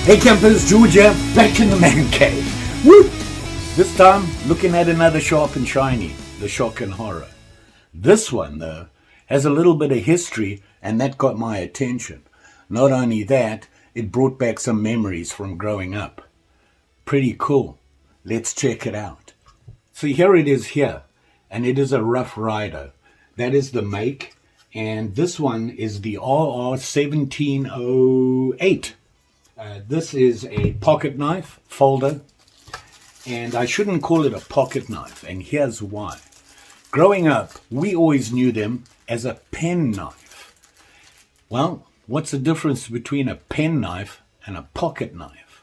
Hey campers, Georgia, back in the man cave. Woo! This time, looking at another sharp and shiny, the shock and horror. This one, though, has a little bit of history, and that got my attention. Not only that, it brought back some memories from growing up. Pretty cool. Let's check it out. So here it is here, and it is a rough Ryder. That is the make, and this one is the RR1708. This is a pocket knife folder, and I shouldn't call it a pocket knife, and here's why. Growing up, we always knew them as a pen knife. Well, what's the difference between a pen knife and a pocket knife?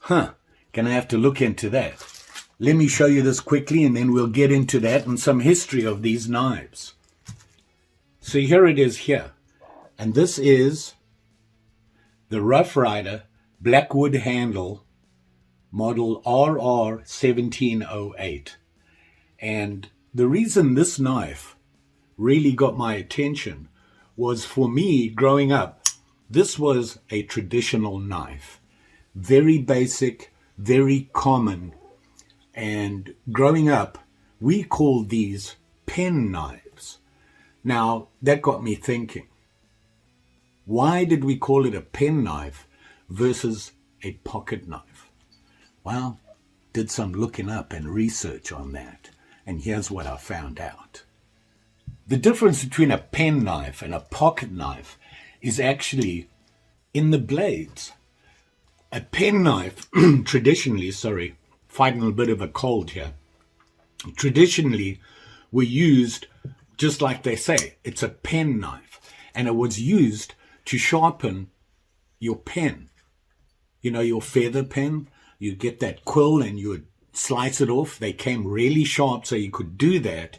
Gonna have to look into that. Let me show you this quickly, and then we'll get into that and some history of these knives. So here it is here, and this is the Rough Ryder Blackwood handle model RR1708. And the reason this knife really got my attention was, for me growing up, this was a traditional knife. Very basic, very common. And growing up, we called these pen knives. Now, that got me thinking. Why did we call it a pen knife versus a pocket knife? Well, did some looking up and research on that, and here's what I found out. The difference between a pen knife and a pocket knife is actually in the blades. A pen knife, traditionally, fighting a bit of a cold here, traditionally were used, just like they say, it's a pen knife, and it was used to sharpen your pen. You know, your feather pen, you get that quill and you would slice it off. They came really sharp, so you could do that.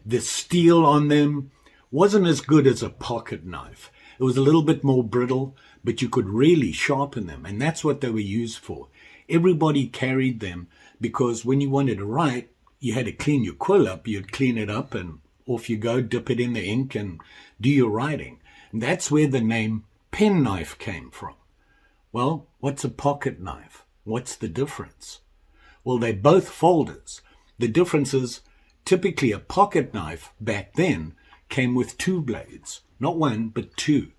The steel on them wasn't as good as a pocket knife. It was a little bit more brittle, but you could really sharpen them, and that's what they were used for. Everybody carried them because when you wanted to write, you had to clean your quill up. You'd clean it up and off you go, dip it in the ink and do your writing. And that's where the name pen knife came from. Well, what's a pocket knife? What's the difference? Well, they're both folders. The difference is, typically a pocket knife back then came with two blades. Not one, but two.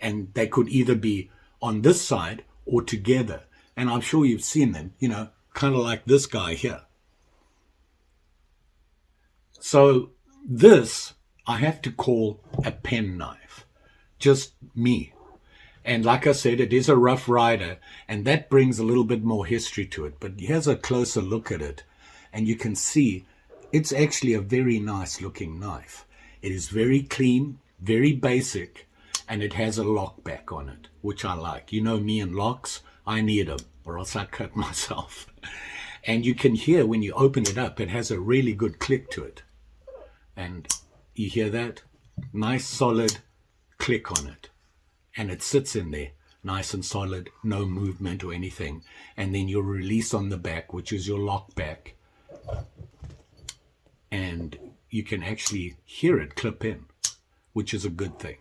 And they could either be on this side or together. And I'm sure you've seen them, you know, kind of like this guy here. So this I have to call a pen knife. Just me. And like I said, it is a Rough Ryder, and that brings a little bit more history to it. But here's a closer look at it, and you can see it's actually a very nice looking knife. It is very clean, very basic, and it has a lock back on it, which I like. You know me and locks, I need them, or else I cut myself. And you can hear when you open it up, it has a really good click to it. And you hear that? Nice solid click on it. And it sits in there, nice and solid, no movement or anything. And then your release on the back, which is your lock back. And you can actually hear it clip in, which is a good thing.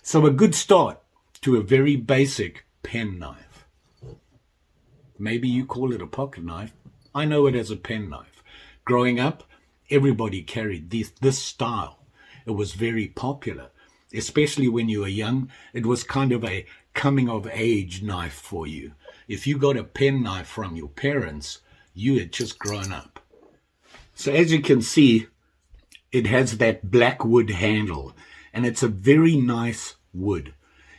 So a good start to a very basic pen knife. Maybe you call it a pocket knife. I know it as a pen knife. Growing up, everybody carried this style. It was very popular. Especially when you were young, it was kind of a coming-of-age knife for you. If you got a pen knife from your parents, you had just grown up. So as you can see, it has that Blackwood handle, and it's a very nice wood.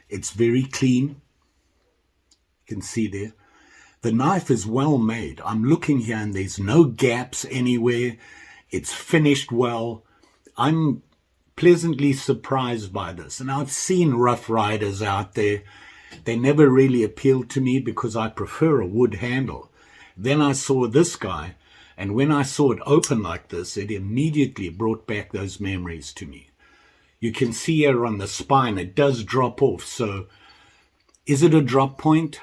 It's very clean. You can see there. The knife is well made. I'm looking here, and there's no gaps anywhere. It's finished well. I'm pleasantly surprised by this. And I've seen Rough Ryders out there. They never really appealed to me because I prefer a wood handle. Then I saw this guy, and when I saw it open like this, it immediately brought back those memories to me. You can see here on the spine, it does drop off. So is it a drop point?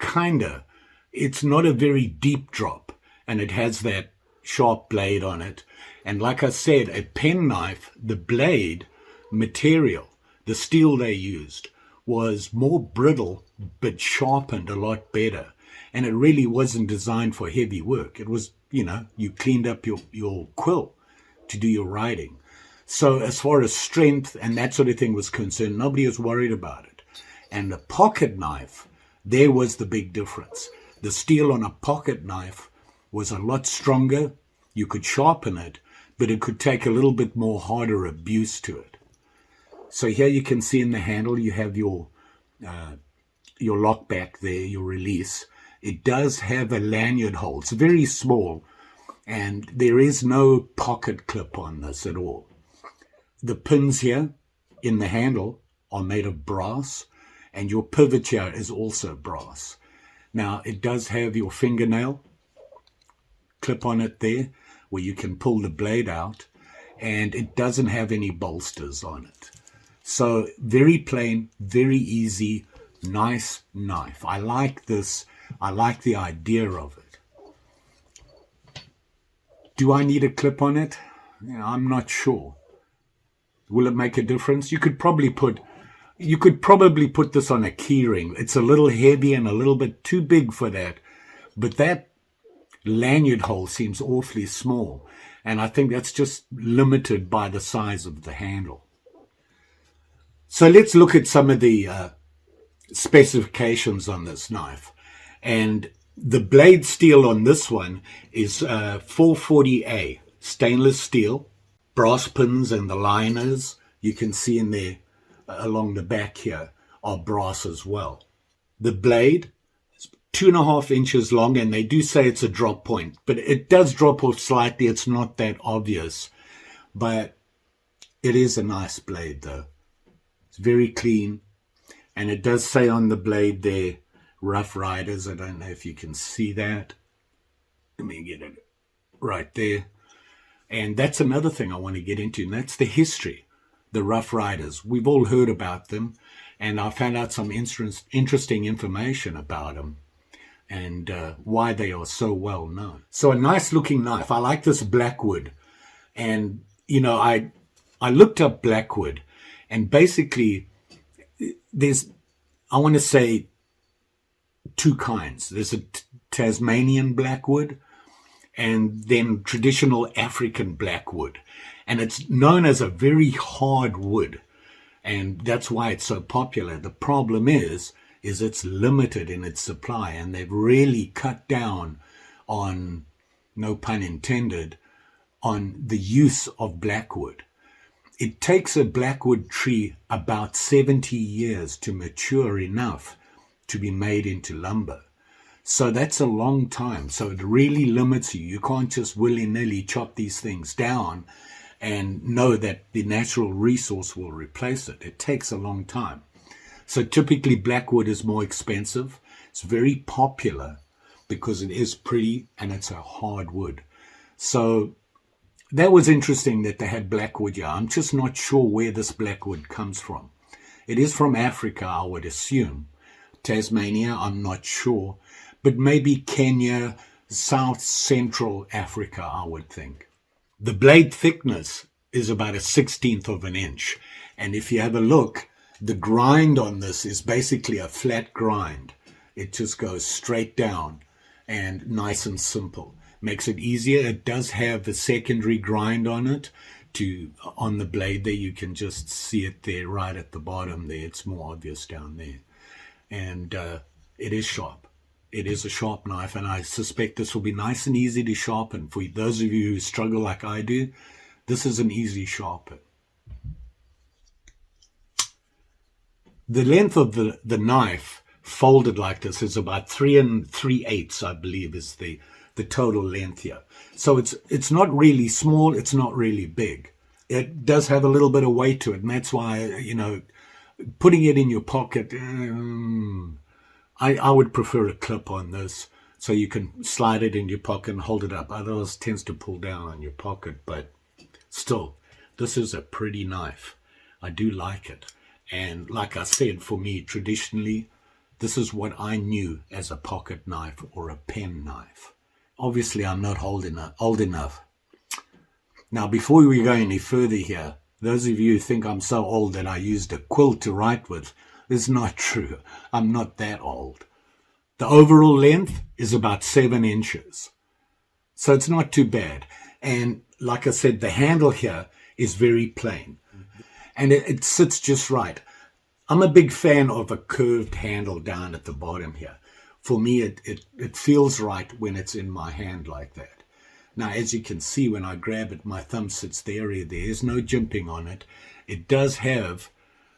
Kinda. It's not a very deep drop, and it has that sharp blade on it. And like I said, a pen knife, the blade material, the steel they used, was more brittle but sharpened a lot better. And it really wasn't designed for heavy work. It was, you cleaned up your quill to do your writing. So as far as strength and that sort of thing was concerned, nobody was worried about it. And the pocket knife, there was the big difference. The steel on a pocket knife was a lot stronger. You could sharpen it, but it could take a little bit more harder abuse to it. So here you can see in the handle you have your lock back there, your release. It does have a lanyard hole. It's very small, and there is no pocket clip on this at all. The pins here in the handle are made of brass, and your pivot here is also brass. Now, it does have your fingernail clip on it there, where you can pull the blade out, and it doesn't have any bolsters on it. So very plain, very easy, nice knife. I like this. I like the idea of it. Do I need a clip on it? I'm not sure. Will it make a difference? You could probably put this on a key ring. It's a little heavy and a little bit too big for that. But that lanyard hole seems awfully small. And I think that's just limited by the size of the handle. So let's look at some of the specifications on this knife. And the blade steel on this one is 440A, stainless steel, brass pins, and the liners you can see in there along the back here are brass as well. The blade is 2.5 inches long, and they do say it's a drop point, but it does drop off slightly. It's not that obvious, but it is a nice blade though. It's very clean, and it does say on the blade there, Rough Riders. I don't know if you can see that. Let me get it right there. And that's another thing I want to get into, and that's the history. The Rough Riders. We've all heard about them, and I found out some interesting information about them and why they are so well known. So a nice looking knife. I like this Blackwood. And, I looked up Blackwood, and basically there's, I want to say, two kinds. There's a Tasmanian Blackwood and then traditional African Blackwood. And it's known as a very hard wood. And that's why it's so popular. The problem is it's limited in its supply. And they've really cut down on, no pun intended, on the use of Blackwood. It takes a Blackwood tree about 70 years to mature enough to be made into lumber. So that's a long time. So it really limits you. You can't just willy-nilly chop these things down and know that the natural resource will replace it. It takes a long time. So typically Blackwood is more expensive. It's very popular because it is pretty and it's a hard wood. So that was interesting that they had Blackwood here. I'm just not sure where this Blackwood comes from. It is from Africa, I would assume. Tasmania, I'm not sure. But maybe Kenya, South Central Africa, I would think. The blade thickness is about 1/16 of an inch. And if you have a look, the grind on this is basically a flat grind. It just goes straight down and nice and simple. Makes it easier. It does have a secondary grind on it on the blade there. You can just see it there right at the bottom there. It's more obvious down there. And it is sharp. It is a sharp knife, and I suspect this will be nice and easy to sharpen. For those of you who struggle like I do, this is an easy sharpen. The length of the knife folded like this is about 3 3/8, I believe, is the total length here. So it's not really small, it's not really big. It does have a little bit of weight to it, and that's why, putting it in your pocket, I would prefer a clip on this so you can slide it in your pocket and hold it up. Otherwise, it tends to pull down on your pocket, but still, this is a pretty knife. I do like it. And like I said, for me, traditionally, this is what I knew as a pocket knife or a pen knife. Obviously, I'm not old enough. Now, before we go any further here, those of you who think I'm so old that I used a quill to write with, is not true. I'm not that old. The overall length is about 7 inches. So it's not too bad. And like I said, the handle here is very plain. And it sits just right. I'm a big fan of a curved handle down at the bottom here. For me, it feels right when it's in my hand like that. Now, as you can see, when I grab it, my thumb sits the area. There is no jimping on it. It does have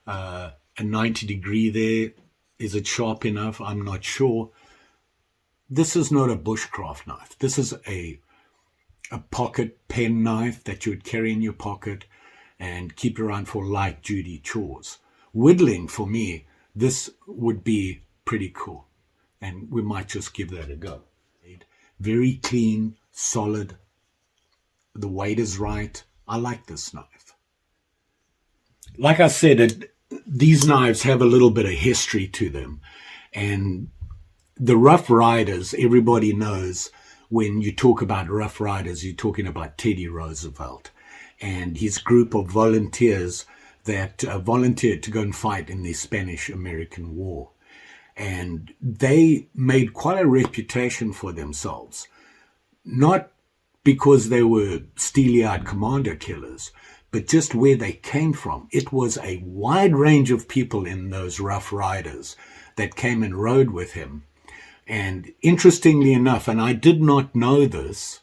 a 90 degree there. Is it sharp enough? I'm not sure. This is not a bushcraft knife. This is a pocket pen knife that you would carry in your pocket and keep around for light duty chores. Whittling, for me, this would be pretty cool. And we might just give that a go. Very clean, solid. The weight is right. I like this knife. Like I said, these knives have a little bit of history to them. And the Rough Riders, everybody knows when you talk about Rough Riders, you're talking about Teddy Roosevelt and his group of volunteers that volunteered to go and fight in the Spanish-American War. And they made quite a reputation for themselves, not because they were steely-eyed commando killers, but just where they came from. It was a wide range of people in those Rough Riders that came and rode with him. And interestingly enough, and I did not know this,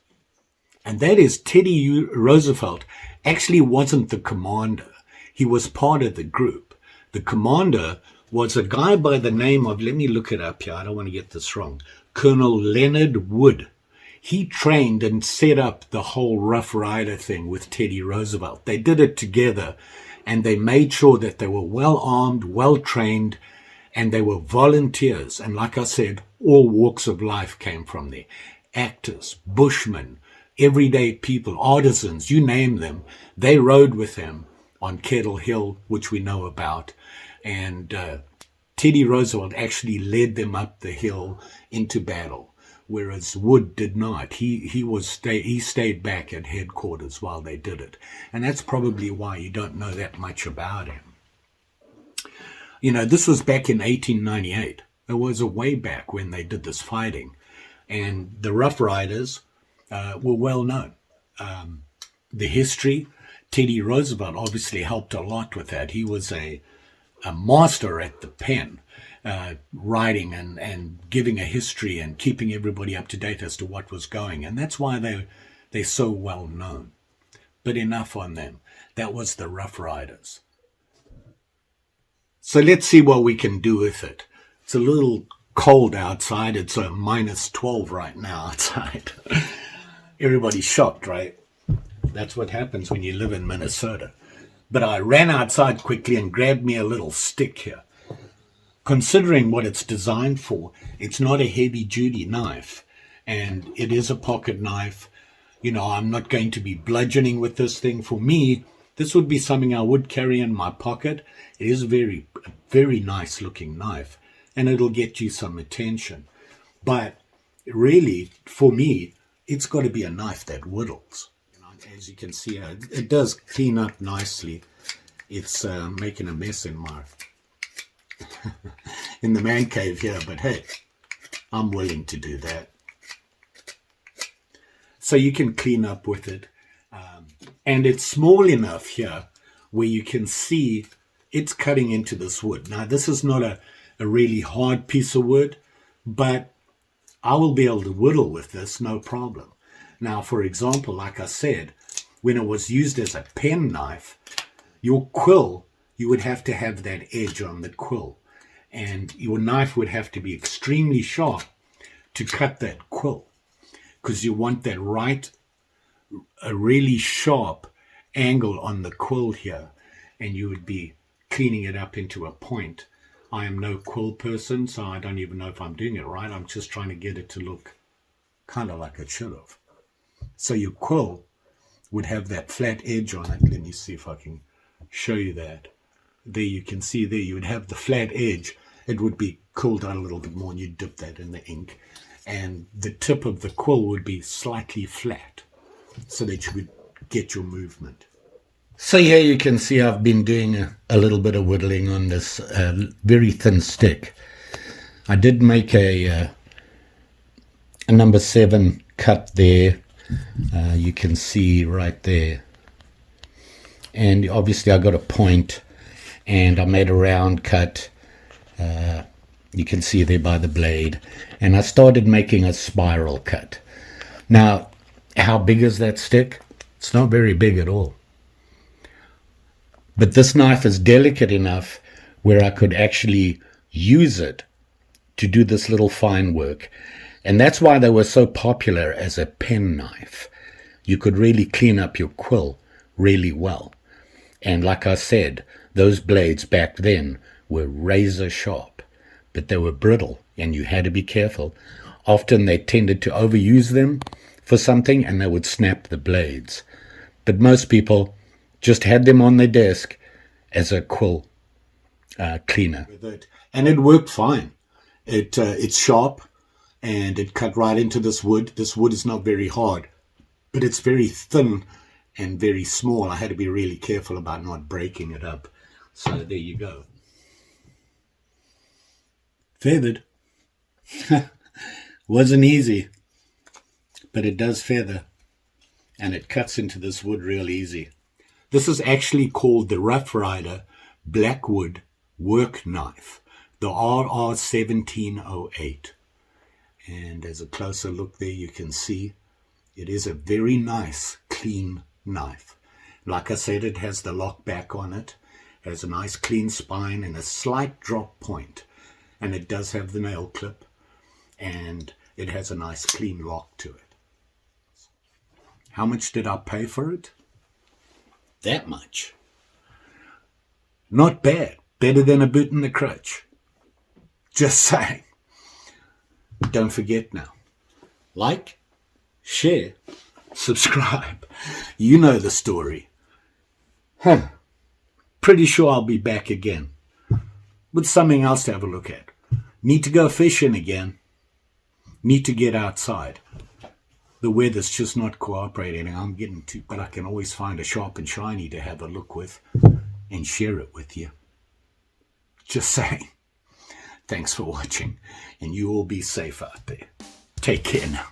and that is Teddy Roosevelt actually wasn't the commander. He was part of the group. The commander was a guy by the name of, let me look it up here, I don't want to get this wrong, Colonel Leonard Wood. He trained and set up the whole Rough Rider thing with Teddy Roosevelt. They did it together, and they made sure that they were well armed, well trained, and they were volunteers. And like I said, all walks of life came from there. Actors, bushmen, everyday people, artisans, you name them. They rode with him on Kettle Hill, which we know about. And Teddy Roosevelt actually led them up the hill into battle, whereas Wood did not. He stayed back at headquarters while they did it. And that's probably why you don't know that much about him. You know, this was back in 1898. It was a way back when they did this fighting. And the Rough Riders were well known. The history, Teddy Roosevelt obviously helped a lot with that. He was a master at the pen, writing and giving a history and keeping everybody up to date as to what was going. And that's why they're so well known. But enough on them. That was the Rough Riders. So let's see what we can do with it. It's a little cold outside. It's a minus 12 right now outside. Everybody's shocked, right? That's what happens when you live in Minnesota. But I ran outside quickly and grabbed me a little stick here. Considering what it's designed for, it's not a heavy-duty knife. And it is a pocket knife. You know, I'm not going to be bludgeoning with this thing. For me, this would be something I would carry in my pocket. It is a very, very nice looking knife, and it'll get you some attention. But really, for me, it's got to be a knife that whittles. You know, as you can see, it does clean up nicely. It's making a mess in my in the man cave here, but hey, I'm willing to do that. So you can clean up with it. And it's small enough here where you can see it's cutting into this wood. Now, this is not a really hard piece of wood, but I will be able to whittle with this, no problem. Now, for example, like I said, when it was used as a pen knife, your quill, you would have to have that edge on the quill. And your knife would have to be extremely sharp to cut that quill, because you want that a really sharp angle on the quill here, and you would be cleaning it up into a point. I am no quill person, so I don't even know if I'm doing it right. I'm just trying to get it to look kind of like it should have. So your quill would have that flat edge on it. Let me see if I can show you that. There you can see there, you would have the flat edge. It would be cooled down a little bit more, and you'd dip that in the ink. And the tip of the quill would be slightly flat, so that you would get your movement. So here you can see I've been doing a little bit of whittling on this very thin stick. I did make a number 7 cut there. You can see right there. And obviously I got a point and I made a round cut. You can see there by the blade. And I started making a spiral cut. Now, how big is that stick? It's not very big at all. But this knife is delicate enough where I could actually use it to do this little fine work. And that's why they were so popular as a pen knife. You could really clean up your quill really well. And like I said, those blades back then were razor sharp, but they were brittle and you had to be careful. Often they tended to overuse them for something and they would snap the blades. But most people just had them on their desk as a quill cleaner. And it worked fine. It's sharp and it cut right into this wood. This wood is not very hard, but it's very thin and very small. I had to be really careful about not breaking it up. So there you go. Feathered. Wasn't easy, but it does feather and it cuts into this wood real easy. This is actually called the Rough Ryder Blackwood work knife, the RR1708. And as a closer look there, you can see it is a very nice, clean knife. Like I said, it has the lock back on it, has a nice clean spine and a slight drop point. And it does have the nail clip, and it has a nice clean lock to it. How much did I pay for it? That much. Not bad. Better than a boot in the crutch. Just saying. Don't forget now. Like, share, subscribe. You know the story. Pretty sure I'll be back again with something else to have a look at. Need to go fishing again. Need to get outside. The weather's just not cooperating. I'm getting to, but I can always find a sharp and shiny to have a look with and share it with you. Just saying. Thanks for watching, and you all be safe out there. Take care now.